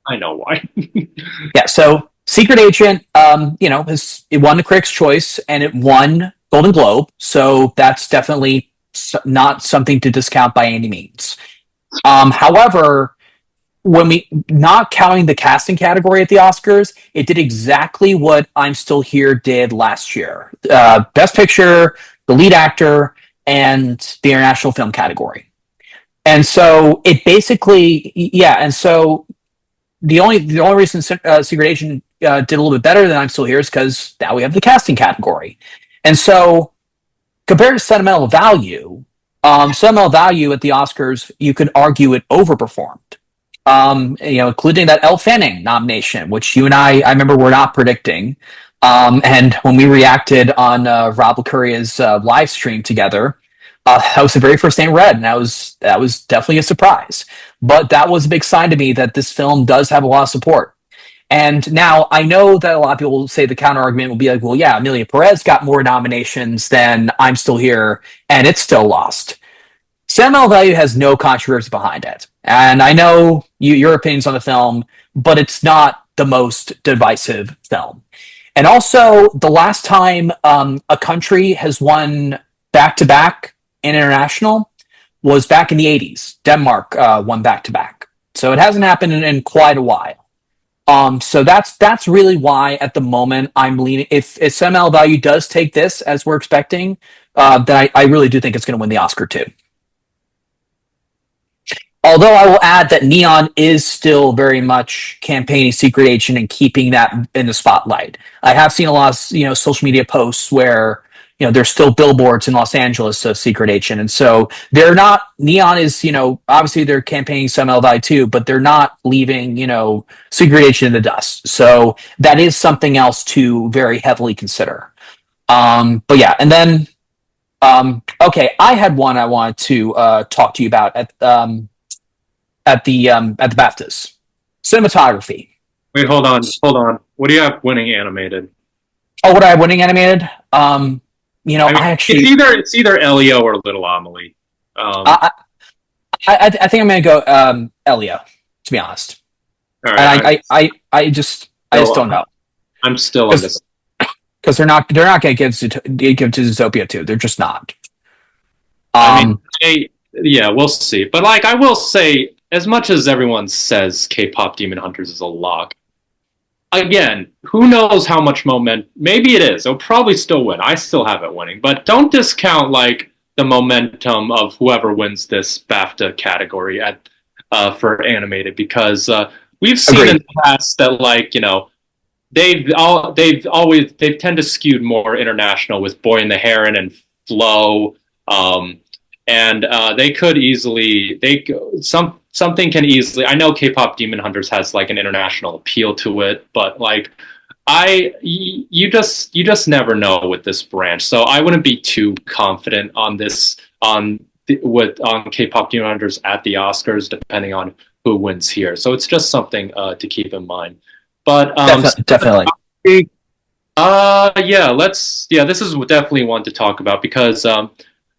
I know why. Yeah. So, Secret Agent, it won the Critics' Choice, and it won Golden Globe. So that's definitely not something to discount by any means. However, when we not counting the casting category at the Oscars, it did exactly what I'm Still Here did last year: Best Picture, the lead actor, and the international film category. And so it basically, yeah. And so the only reason Secret Agent did a little bit better than I'm Still Here is because now we have the casting category, and so compared to sentimental value at the Oscars, you could argue it overperformed. Including that Elle Fanning nomination, which you and I remember were not predicting. And when we reacted on Rob LaCuria's live stream together, that was the very first thing I read, and that was definitely a surprise. But that was a big sign to me that this film does have a lot of support. And now I know that a lot of people will say the counter argument will be like, well, yeah, Amelia Perez got more nominations than I'm Still Here, and it's still lost. Sentimental Value has no controversy behind it. And I know your opinions on the film, but it's not the most divisive film. And also, the last time a country has won back to back in international was back in the 80s. Denmark won back to back. So it hasn't happened in quite a while. So that's really why at the moment I'm leaning. If Sentimental Value does take this as we're expecting, then I really do think it's going to win the Oscar too. Although I will add that Neon is still very much campaigning Secret Agent and keeping that in the spotlight. I have seen a lot of social media posts where there's still billboards in Los Angeles of Secret Agent, and so they're not. Neon is obviously they're campaigning some LVI too, but they're not leaving Secret Agent in the dust. So that is something else to very heavily consider. But yeah, and then okay, I had one I wanted to talk to you about at the BAFTAs. Cinematography. Wait, hold on. What do you have winning animated? Oh, what I have winning animated? I actually it's either Elio or Little Amelie. I think I'm gonna go Elio, to be honest. All right. I just don't know. I'm still on this because they're not gonna give to Zootopia 2. They're just not. Yeah, we'll see. But I will say, as much as everyone says K-pop Demon Hunters is a lock, again, who knows how much momentum? Maybe it is. It'll probably still win. I still have it winning, but don't discount the momentum of whoever wins this BAFTA category for animated, because we've seen in the past that they've tend to skew more international with Boy and the Heron and Flow. And they could easily something can easily. I know K-pop Demon Hunters has an international appeal to it, but you just never know with this branch. So I wouldn't be too confident on this on K-pop Demon Hunters at the Oscars, depending on who wins here. So it's just something to keep in mind. But definitely. This is definitely one to talk about, because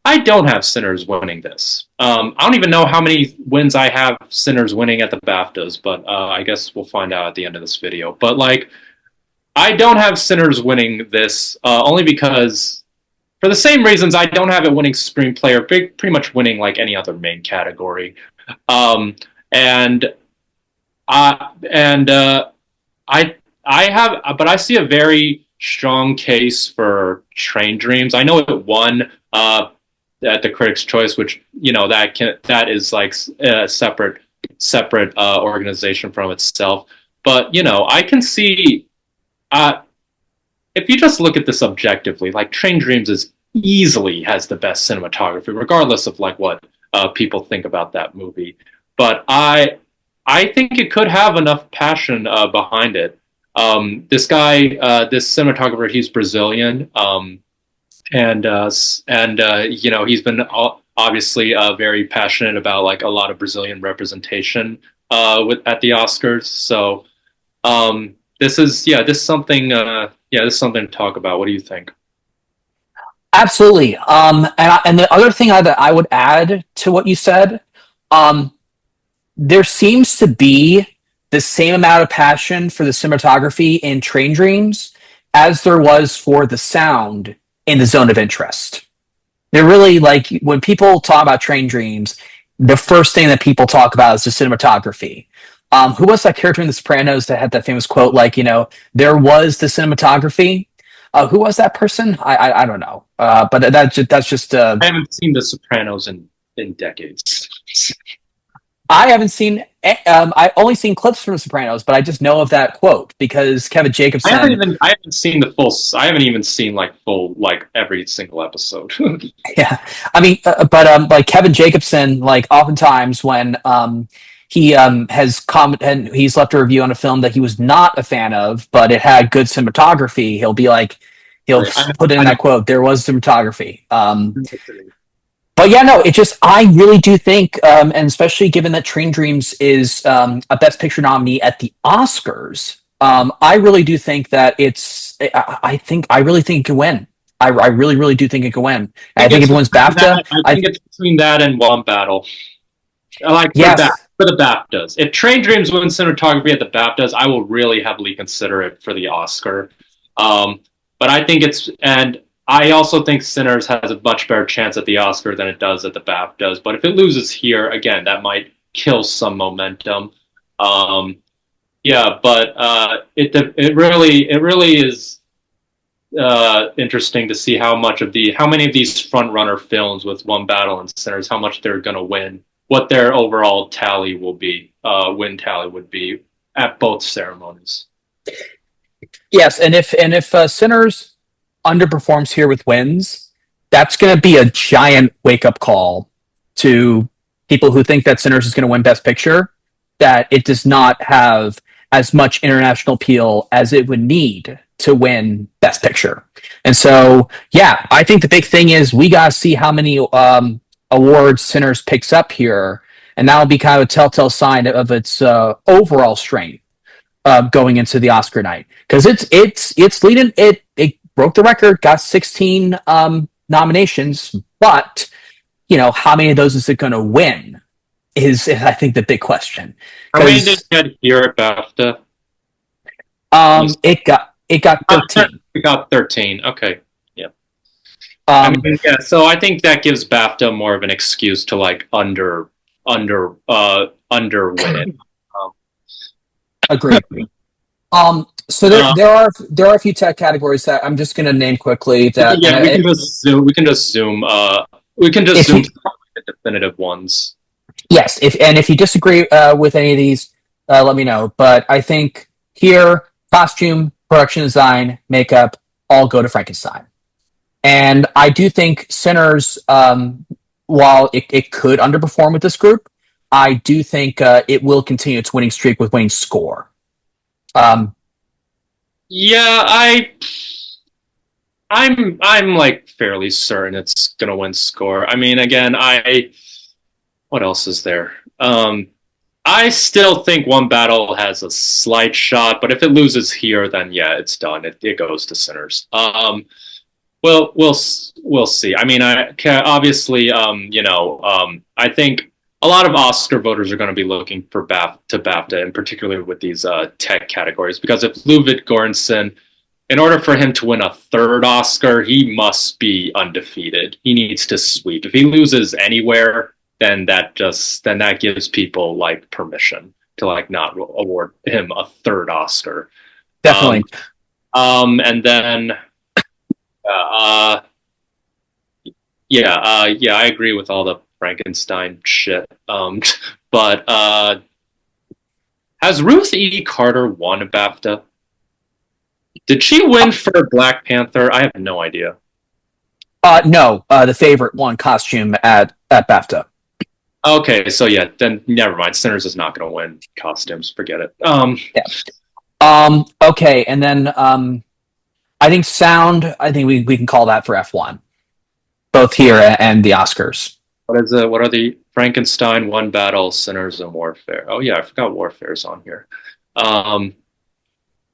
I don't have Sinners winning this. I don't even know how many wins I have Sinners winning at the BAFTAs, but I guess we'll find out at the end of this video. But I don't have Sinners winning this only because, for the same reasons, I don't have it winning screenplay or pretty much winning any other main category. I see a very strong case for Train Dreams. I know it won at the Critics' Choice, which that is a separate organization from itself. But I can see if you just look at this objectively, Train Dreams easily has the best cinematography, regardless of what people think about that movie. But I think it could have enough passion behind it. This guy, this cinematographer, he's Brazilian. He's been obviously very passionate about a lot of Brazilian representation at the Oscars. So this is something to talk about. What do you think? Absolutely. And the other thing that I would add to what you said, there seems to be the same amount of passion for the cinematography in Train Dreams as there was for the sound in The Zone of Interest. They're really when people talk about Train Dreams, the first thing that people talk about is the cinematography. Who was that character in The Sopranos that had that famous quote, there was the cinematography? Who was that person? I don't know. But that's just. I haven't seen The Sopranos in decades. I haven't seen. I've only seen clips from Sopranos, but I just know of that quote because Kevin Jacobson. I haven't seen the full. I haven't even seen like full like every single episode. Yeah, I mean, but like Kevin Jacobson, like oftentimes when he has comment and he's left a review on a film that he was not a fan of, but it had good cinematography, he'll be like, he'll Right. put in I that quote, "There was cinematography." don't. But yeah, no, it just I really do think, and especially given that Train Dreams is a Best Picture nominee at the Oscars, I really do think that it's. I really think it can win. I really, really do think it can win. I I think think it's if it wins between BAFTA, that. I think it's between that and One Battle. Like yes, for the BAFTAs. If Train Dreams wins cinematography at the BAFTAs, I will really heavily consider it for the Oscar. Um, but I think it's and I also think Sinners has a much better chance at the Oscar than it does at the BAFTAs. But if it loses here, again, that might kill some momentum. Um, yeah, but it really is interesting to see how many of these front runner films with One Battle and Sinners, how much they're going to win, what their overall tally will be, win tally would be at both ceremonies. yes, and if Sinners underperforms here with wins, that's going to be a giant wake up call to people who think that Sinners is going to win Best Picture. That it does not have as much international appeal as it would need to win Best Picture. And so, yeah, I think the big thing is we got to see how many awards Sinners picks up here, and that'll be kind of a telltale sign of its overall strength going into the Oscar night because it's leading. It broke the record, got 16 nominations, but you know how many of those is it going to win? Is I think the big question How many did because you get here at BAFTA? it got 13. We got 13. Okay. Yeah. I Um, mean, yeah. So I think that gives BAFTA more of an excuse to like under win it. Um, Agreed. So uh, there are a few tech categories that I'm just going to name quickly that and yeah, we can just zoom. We can just zoom. We can just if zoom you through the definitive ones. yes if you disagree with any of these, let me know. But I think here costume, production design, makeup all go to Frankenstein, and I do think Sinners, while it could underperform with this group, I do think it will continue its winning streak with winning score. Um, Yeah, I'm like fairly certain it's gonna win score. I mean, again, I what else is there? I still think One Battle has a slight shot, but if it loses here, then yeah, it's done. It goes to Sinners. Well, we'll see. I mean, obviously, I think a lot of Oscar voters are going to be looking for BAFTA, and particularly with these tech categories, because if Ludwig Göransson, in order for him to win a third Oscar, he must be undefeated. He needs to sweep. If he loses anywhere, then that gives people like permission to like not award him a third Oscar. Um, Definitely. and then uh, yeah, I agree with all the Frankenstein shit. But has Ruth E. Carter won a BAFTA? Did she win for Black Panther? I have no idea. No, the favorite one costume at BAFTA. Okay, so yeah, then never mind. Sinners is not going to win costumes. Forget it. Yeah. Okay, and then I think sound. I think we can call that for F1, both here and the Oscars. What is it? What are the Frankenstein, One Battle, Sinners, and Warfare? Oh yeah, I forgot Warfare's on here. Um,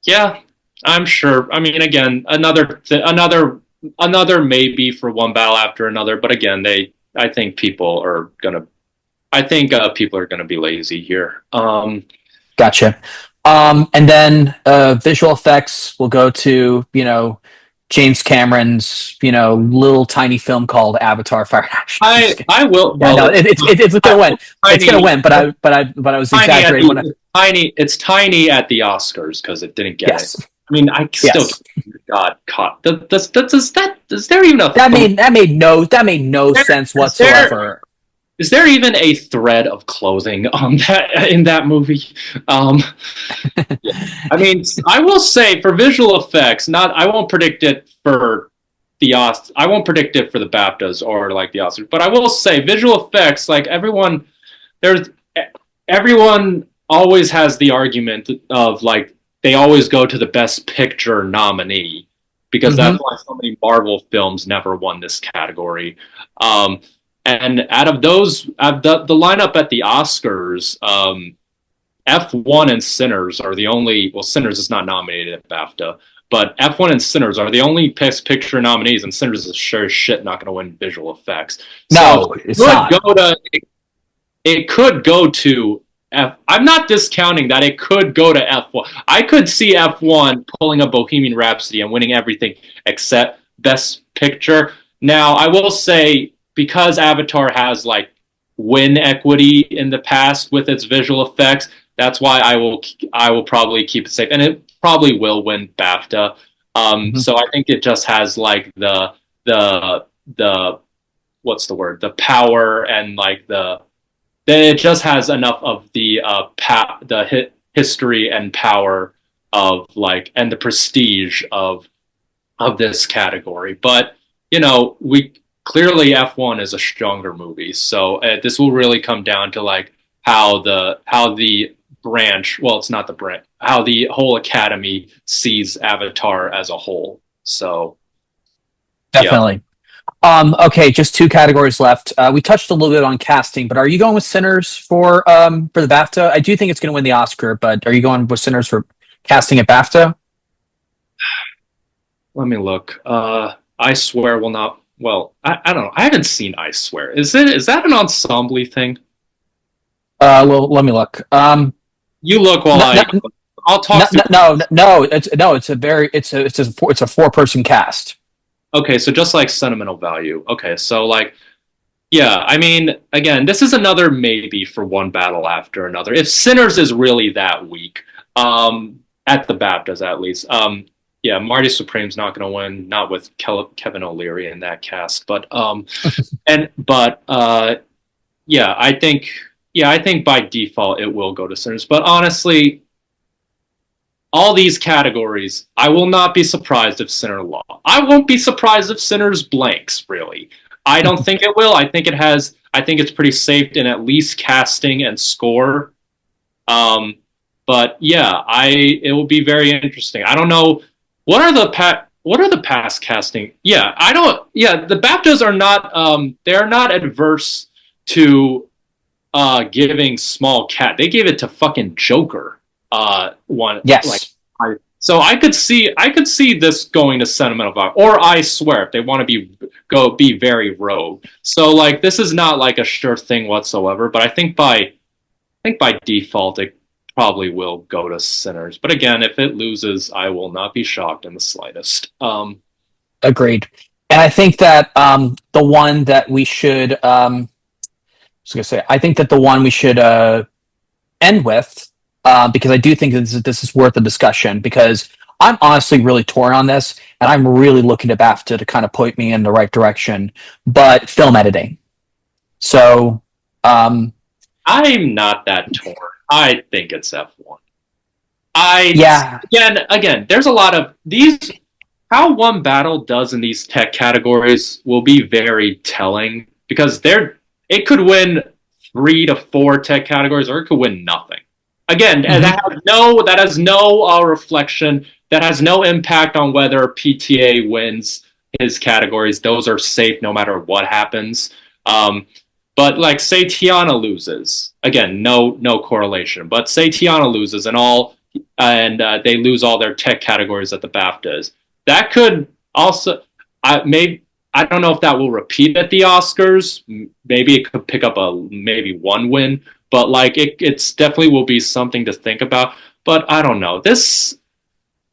yeah, I'm sure. I mean, again, another maybe for One Battle after another, but again, I think people are gonna. I think people are gonna be lazy here. Gotcha. And then visual effects will go to James Cameron's little tiny film called Avatar: Fire and Ash. I'm just kidding. I will. Yeah, no, Well, it's gonna win. It's gonna tiny, win. But I was tiny at exaggerating when I the tiny. It's tiny at the Oscars because it didn't get it. yes I mean, I still yes got caught. Does that? Is there even a that made no sense is there whatsoever. is there even a thread of clothing on that in that movie? Um, yeah. I mean, I will say for visual effects, not I won't predict it for I won't predict it for the BAFTAs or like the Oscars, but I will say visual effects. Like there's everyone always has the argument of like they always go to the best picture nominee because that's Hmm. why so many Marvel films never won this category. Um, and out of those, the lineup at the Oscars, F1 and Sinners are the only. Well, Sinners is not nominated at BAFTA, but F1 and Sinners are the only Best Picture nominees, and Sinners is sure as shit not going to win visual effects. So No, it's it not. could go to it could go to F. I'm not discounting that it could go to F1. I could see F1 pulling a Bohemian Rhapsody and winning everything except Best Picture. Now, I will say because Avatar has like win equity in the past with its visual effects, that's why I will probably keep it safe, and it probably will win BAFTA. Mhm. So I think it just has like the what's the word, the power and like it just has enough of the history and power of like and the prestige of this category. But we clearly F1 is a stronger movie, so this will really come down to like how the branch. Well, it's not the branch. How the whole academy sees Avatar as a whole. So yeah. Definitely. Okay, just two categories left. We touched a little bit on casting, but are you going with Sinners for the BAFTA? I do think it's going to win the Oscar, but are you going with Sinners for casting at BAFTA? Let me look. I swear will not. Well, I don't know. I haven't seen I swear. Is that an ensemble thing? Well, let me look. You look while No, no, I'll no, talk through. no, no. It's a 4-person cast. Okay, so just like sentimental value. Okay, so like yeah, I mean, again, this is another maybe for one battle after another. If Sinners is really that weak, at the BAFTAs at least, yeah, Marty Supreme's not going to win, not with Kevin O'Leary in that cast, but yeah, I think by default it will go to Sinners. But honestly, all these categories, I will not be surprised if Sinner law. I won't be surprised if Sinner's blanks, really. I don't think it will. I think it's pretty safe in at least casting and score. Um, but yeah, it will be very interesting. I don't know what are the past casting? Yeah, I don't. Yeah, the BAFTAs are not. They are not adverse to giving small cat. They gave it to fucking Joker. One like Yes, so I could see this going to sentimental value, or I swear if they want to be very rogue. So like this is not like a sure thing whatsoever, but I think by default it probably will go to Sinners. But again, if it loses, I will not be shocked in the slightest. agreed. And I think that the one that we should, I think that the one we should end with, because I do think this is worth a discussion. Because I'm honestly really torn on this, and I'm really looking to BAFTA to kind of point me in the right direction. But film editing. So, um, I'm not that torn. I think it's F1. I yeah. again, there's a lot of these. How one battle does in these tech categories will be very telling because it could win 3 to 4 tech categories or it could win nothing. Again, and Hmm. that has no reflection. That has no impact on whether PTA wins his categories. Those are safe no matter what happens. Um, but like say Tiana loses, again, no correlation. But say Tiana loses and they lose all their tech categories at the BAFTAs. That could also, I don't know if that will repeat at the Oscars. Maybe it could pick up maybe one win, but like it's definitely will be something to think about. But I don't know.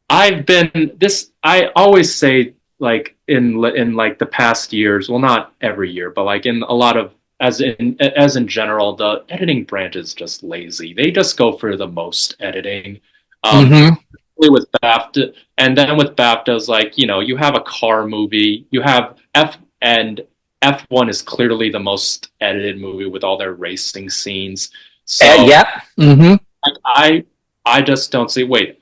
I always say like in like the past years, well not every year, but like in a lot of as in general, the editing branch is just lazy. They just go for the most editing. Um, Hmm. with BAFTA, and then with BAFTAs, like you have a car movie, you have F and F1 is clearly the most edited movie with all their racing scenes. So Yeah. Mm-hmm. I I just don't see. Wait,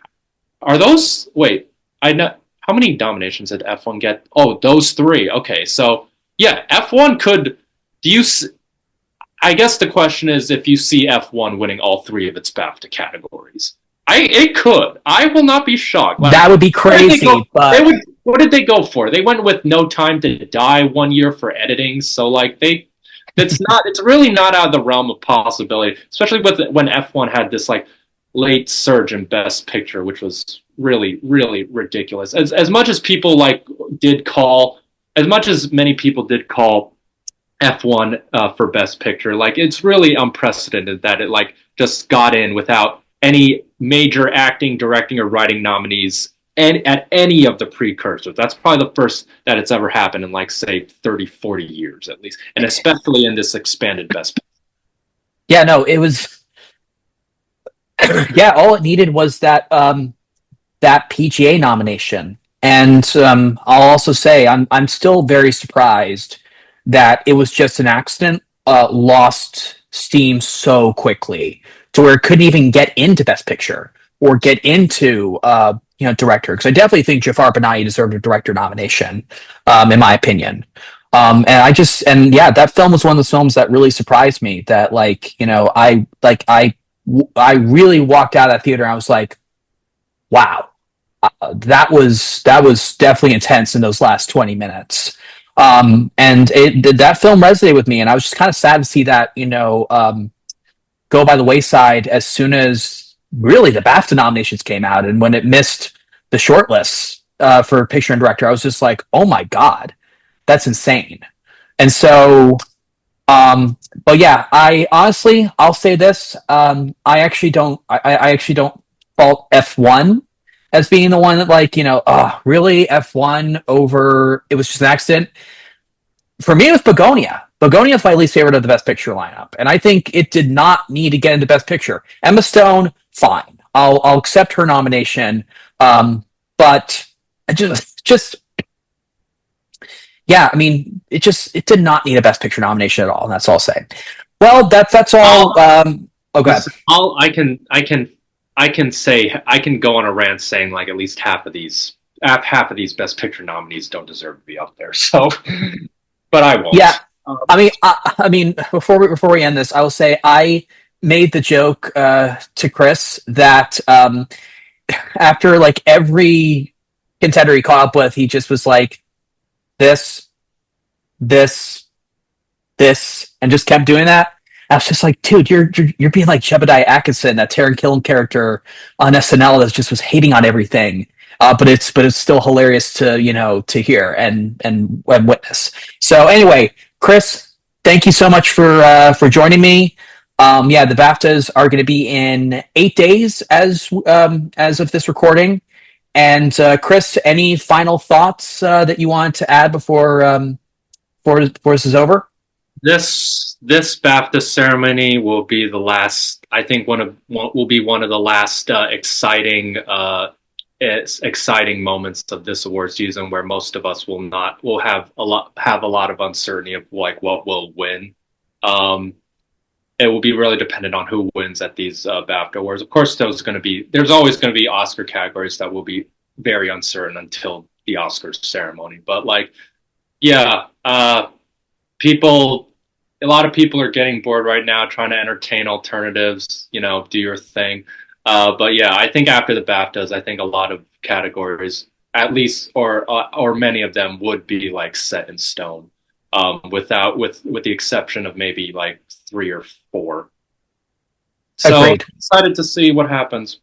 are those? Wait, I know how many nominations did F1 get? Oh, those three. Okay, so yeah, F1 could. Do you? I guess the question is if you see F1 winning all three of its BAFTA categories. It could. I will not be shocked. Like, That would be what did they go? crazy, They but would. What did they go for? They went with No Time to Die 1 year for editing. So like they, it's not. It's really not out of the realm of possibility. Especially with when F1 had this like late surge in Best Picture, which was really ridiculous. As much as people like did call, as much as many people did call F1 for Best Picture. Like it's really unprecedented that it like just got in without any major acting, directing, or writing nominees and at any of the precursors. That's probably the first that it's ever happened in like say 30, 40 years at least, and especially in this expanded Best Picture. yeah, no, it was yeah. All it needed was that PGA nomination, and I'll also say I'm still very surprised that it was just an accident. Lost steam so quickly to where it couldn't even get into Best Picture or get into director. Because I definitely think Jafar Panahi deserved a director nomination, in my opinion. And yeah, that film was one of those films that really surprised me. That I really walked out of that theater and I was like, wow, that was definitely intense in those last 20 minutes. And that film resonated with me, and I was just kind of sad to see that go by the wayside as soon as really the BAFTA nominations came out, and when it missed the shortlists for picture and director, I was just like, oh my god, that's insane. And so, but yeah, I honestly, I'll say this: I actually don't fault F1 as being the one that really F1 over. It was just an accident. For me, it was Begonia. Begonia is my least favorite of the Best Picture lineup, and I think it did not need to get into Best Picture. Emma Stone, fine, I'll accept her nomination, but just yeah, I mean, it did not need a Best Picture nomination at all, and that's all I'll say. Well, that's all. Oh, God. All I can say I can go on a rant saying like at least half of these Best Picture nominees don't deserve to be up there. So, but I won't. Yeah, I mean, before we end this, I will say I made the joke to Chris that after like every contender he caught up with, he just was like this, this, this, and just kept doing that. I was just like, dude, you're being like Jebediah Atkinson, that Taron Killam character on SNL that just was hating on everything. But it's still hilarious to to hear and witness. So anyway, Chris, thank you so much for joining me. Yeah, the BAFTAs are going to be in 8 days as of this recording. And Chris, any final thoughts that you want to add before this is over? This BAFTA ceremony will be the last. I think will be one of the last exciting moments of this award season, where most of us will have a lot of uncertainty of like what will win. It will be really dependent on who wins at these BAFTA awards. Of course, there's always going to be Oscar categories that will be very uncertain until the Oscars ceremony. But like, yeah, a lot of people are getting bored right now, trying to entertain alternatives. Do your thing. But yeah, I think after the BAFTAs, I think a lot of categories, at least, or many of them, would be like set in stone, with the exception of maybe like 3 or 4. So Agreed. I'm excited to see what happens.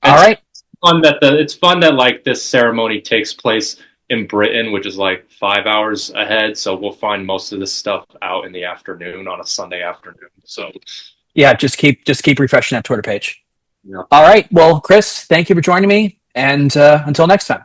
All right. It's fun that like this ceremony takes place in Britain, which is like 5 hours ahead. So we'll find most of this stuff out in the afternoon on a Sunday afternoon. So Yeah, just keep refreshing that Twitter page. yeah. All right. Well, Chris, thank you for joining me, and until next time.